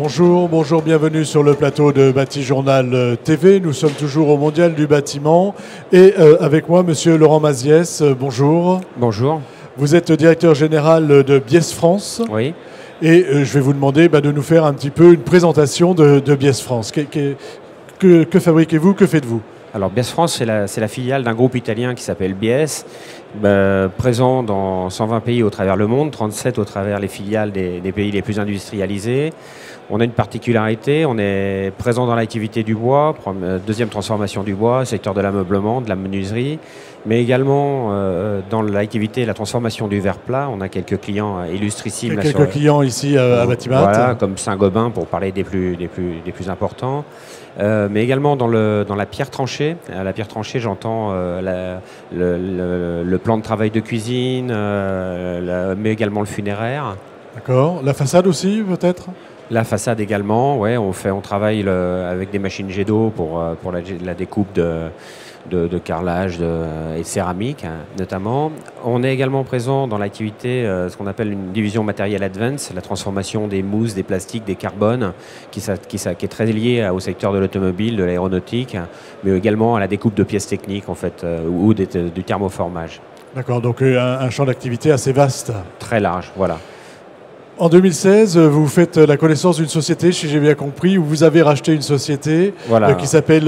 Bonjour, bonjour, bienvenue sur le plateau de Batijournal TV. Nous sommes toujours au Mondial du bâtiment et avec moi, monsieur Laurent Maziès. Bonjour. Bonjour. Vous êtes directeur général de Bies France. Oui. Et je vais vous demander de nous faire un petit peu une présentation de Bies France. Que fabriquez-vous, que faites-vous? Alors Bies France, c'est la filiale d'un groupe italien qui s'appelle Bies, présent dans 120 pays au travers le monde, 37 au travers les filiales des pays les plus industrialisés. On a une particularité, on est présent dans l'activité du bois, deuxième transformation du bois, secteur de l'ameublement, de la menuiserie, mais également dans l'activité et la transformation du verre plat. On a quelques clients illustrissimes. Quelques clients ici à Batimat. Voilà, comme Saint-Gobain pour parler des plus importants. Mais également dans la pierre tranchée. À la pierre tranchée, j'entends le plan de travail de cuisine, mais également le funéraire. D'accord. La façade aussi, peut-être? La façade également, ouais, on travaille avec des machines jet d'eau pour la découpe de carrelage et de céramique, notamment. On est également présent dans l'activité, ce qu'on appelle une division matériel advance, la transformation des mousses, des plastiques, des carbones, qui est très liée au secteur de l'automobile, de l'aéronautique, mais également à la découpe de pièces techniques, en fait, ou du thermoformage. D'accord, donc un champ d'activité assez vaste. Très large, voilà. En 2016, vous faites la connaissance d'une société, si j'ai bien compris, où vous avez racheté une société qui s'appelle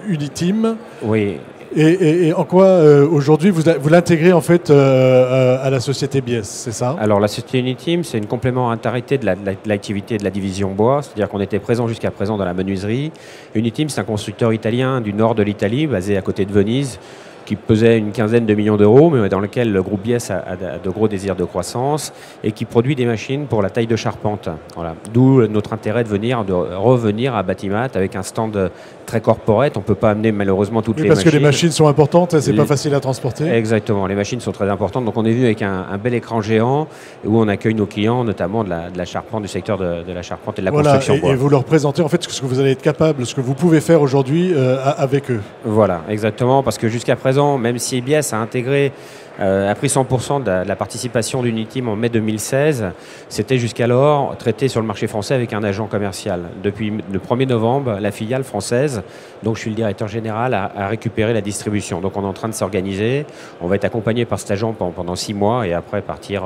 Uniteam. Oui. Et en quoi aujourd'hui vous l'intégrez en fait à la société Bies, c'est ça? Alors la société Uniteam, c'est une complémentarité de l'activité de la division bois, c'est-à-dire qu'on était présent jusqu'à présent dans la menuiserie. Uniteam, c'est un constructeur italien du nord de l'Italie, basé à côté de Venise, qui pesait une quinzaine de millions d'euros, mais dans lequel le groupe Bies a de gros désirs de croissance et qui produit des machines pour la taille de charpente. Voilà. D'où notre intérêt de revenir à Batimat avec un stand très corporate. On ne peut pas amener malheureusement toutes les machines. Parce que les machines sont importantes, c'est pas facile à transporter. Exactement, les machines sont très importantes. Donc on est venu avec un bel écran géant où on accueille nos clients, notamment de la charpente, du secteur de la charpente et de la construction bois. Et vous leur présentez en fait ce que vous allez être capable, ce que vous pouvez faire aujourd'hui avec eux. Voilà, exactement, parce que jusqu'à présent, même si Bies a intégré, a pris 100% de la participation d'Uniteam en mai 2016, c'était jusqu'alors traité sur le marché français avec un agent commercial. Depuis le 1er novembre, la filiale française, dont je suis le directeur général, a récupéré la distribution. Donc on est en train de s'organiser, on va être accompagné par cet agent pendant 6 mois et après partir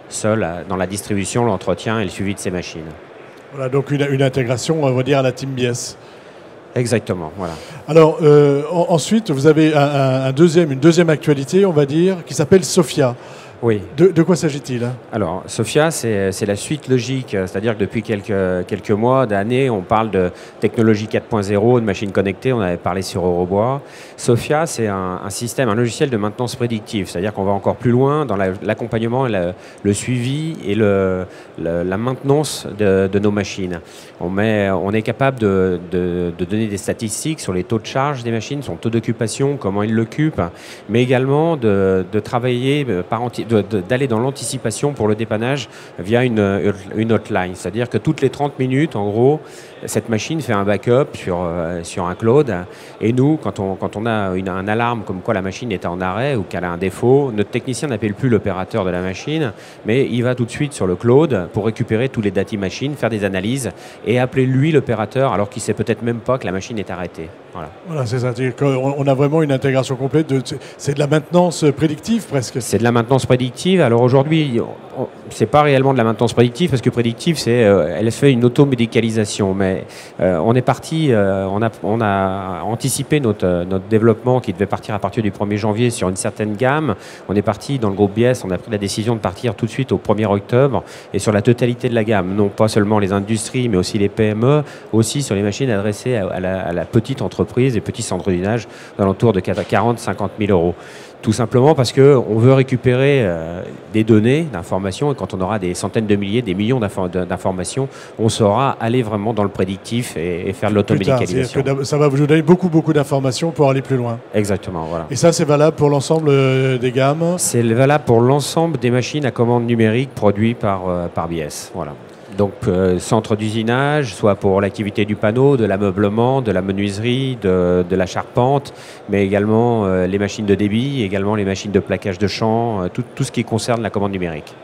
seul dans la distribution, l'entretien et le suivi de ces machines. Voilà, donc une intégration, on va dire, à la team Bies. Exactement, voilà. Alors, ensuite, vous avez une deuxième actualité, on va dire, qui s'appelle Sophia. Oui. De quoi s'agit-il? Alors, Sophia, c'est la suite logique. C'est-à-dire que depuis quelques mois, d'années, on parle de technologie 4.0, de machines connectées. On avait parlé sur Eurobois. Sophia, c'est un système, un logiciel de maintenance prédictive. C'est-à-dire qu'on va encore plus loin dans l'accompagnement, le suivi et la maintenance de nos machines. On est capable de donner des statistiques sur les taux de charge des machines, son taux d'occupation, comment ils l'occupent, mais également de travailler d'aller dans l'anticipation pour le dépannage via une hotline. C'est-à-dire que toutes les 30 minutes, en gros, cette machine fait un backup sur un cloud. Et nous, quand on a un alarme comme quoi la machine est en arrêt ou qu'elle a un défaut, notre technicien n'appelle plus l'opérateur de la machine, mais il va tout de suite sur le cloud pour récupérer tous les data machines, faire des analyses et appeler lui l'opérateur alors qu'il ne sait peut-être même pas que la machine est arrêtée. Voilà, c'est ça. On a vraiment une intégration complète. C'est de la maintenance prédictive presque. C'est de la maintenance prédictive. Alors aujourd'hui, c'est pas réellement de la maintenance prédictive parce que prédictive, elle fait une automédicalisation. Mais on est parti, on a anticipé notre développement qui devait partir à partir du 1er janvier sur une certaine gamme. On est parti dans le groupe Bies, on a pris la décision de partir tout de suite au 1er octobre et sur la totalité de la gamme. Non pas seulement les industries, mais aussi les PME, aussi sur les machines adressées à la petite entreprise et petits centres d'usinage d'alentour de 40-50 000 euros. Tout simplement parce qu'on veut récupérer des données, d'informations, et quand on aura des centaines de milliers, des millions d'informations, on saura aller vraiment dans le prédictif et faire de l'automédicalisation. Ça va vous donner beaucoup d'informations pour aller plus loin. Exactement, voilà. Et ça, c'est valable pour l'ensemble des gammes? C'est valable pour l'ensemble des machines à commande numérique produites par Bies, voilà. Donc centre d'usinage, soit pour l'activité du panneau, de l'ameublement, de la menuiserie, de la charpente, mais également les machines de débit, également les machines de plaquage de champs, tout ce qui concerne la commande numérique.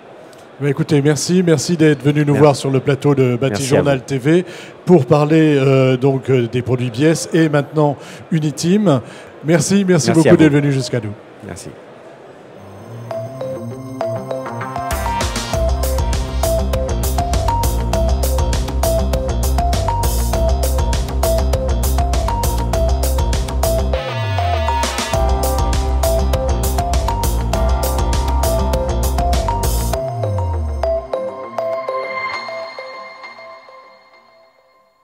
Écoutez, merci d'être venu nous voir sur le plateau de Batijournal TV pour parler donc des produits Biesse et maintenant Uniteam. Merci beaucoup d'être venu jusqu'à nous. Merci.